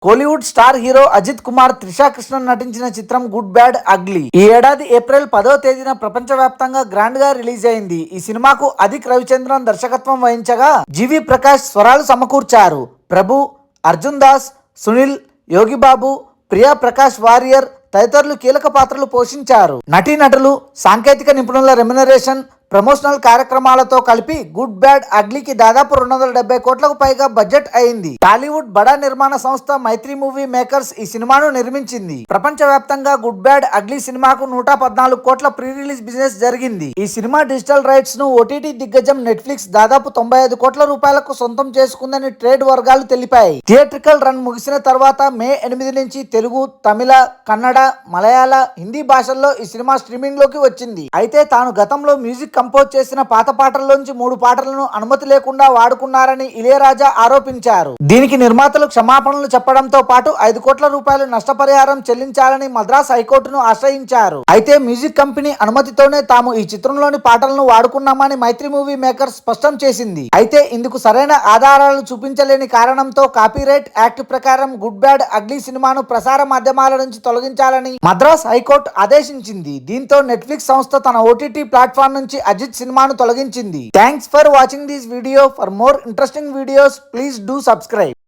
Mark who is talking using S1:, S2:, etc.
S1: Kollywood star hero Ajit Kumar Trisha Krishnan నటించిన చిత్రం good bad ugly ఈ ఏడాది ఏప్రిల్ 10వ తేదీన ప్రపంచవ్యాప్తంగా గ్రాండ్ గా రిలీజ్ అయింది. ఈ సినిమాకు అదిక్ రవిచంద్రన్ దర్శకత్వం వహించగా జీవి ప్రకాష్ స్వరాలు సమకూర్చారు. ప్రభు, అర్జున్ దాస్, సునీల్, యోగిబాబు, ప్రియా ప్రకాష్ వారియర్ తదితరులు కీలక పాత్రలు పోషించారు. నటీనటులు, సాంకేతిక నిపుణుల రెమ్యునరేషన్, ప్రమోషనల్ కార్యక్రమాలతో కలిపి గుడ్ బ్యాడ్ అగ్లీకి దాదాపు 270 కోట్లకు పైగా బడ్జెట్ అయింది. టాలీవుడ్ బడా నిర్మాణ సంస్థ మైత్రి మూవీ మేకర్స్ ఈ సినిమాను నిర్మించింది. ప్రపంచవ్యాప్తంగా గుడ్ బ్యాడ్ అగ్లీ సినిమాకు 114 కోట్ల ప్రీ రిలీజ్ బిజినెస్ జరిగింది. ఈ సినిమా డిజిటల్ రైట్స్ ను ఓటీటీ దిగ్గజం నెట్ఫ్లిక్స్ దాదాపు 95 కోట్ల రూపాయలకు సొంతం చేసుకుందని ట్రేడ్ వర్గాలు తెలిపాయి. థియేట్రికల్ రన్ ముగిసిన తర్వాత మే 8 నుంచి తెలుగు, తమిళ, కన్నడ, మలయాళ, హిందీ భాషల్లో ఈ సినిమా స్ట్రీమింగ్ లోకి వచ్చింది. అయితే తాను గతంలో మ్యూజిక్ కంపోజ్ చేసిన పాత పాటల్లోంచి 3 పాటలను అనుమతి లేకుండా వాడుకున్నారని ఇళయరాజా ఆరోపించారు. దీనికి నిర్మాతలు క్షమాపణలు చెప్పడంతో పాటు 5 కోట్ల రూపాయలు నష్టపరిహారం చెల్లించాలని మద్రాస్ హైకోర్టును ఆశ్రయించారు. అయితే మ్యూజిక్ కంపెనీ అనుమతితోనే తాము ఈ చిత్రంలోని పాటలను వాడుకున్నామని మైత్రి మూవీ మేకర్స్ స్పష్టం చేసింది. అయితే ఇందుకు సరైన ఆధారాలు చూపించలేని కారణంతో కాపీరైట్ యాక్ట్ ప్రకారం గుడ్ బ్యాడ్ అగ్లీ సినిమాను ప్రసార మాధ్యమాల నుంచి తొలగించాలని మద్రాస్ హైకోర్టు ఆదేశించింది. దీంతో నెట్ఫ్లిక్స్ సంస్థ తన ఓటీటీ ప్లాట్ఫామ్ నుంచి అజిత్ సినిమాను తొలగించింది. Thanks for watching this video. For more interesting videos please do subscribe.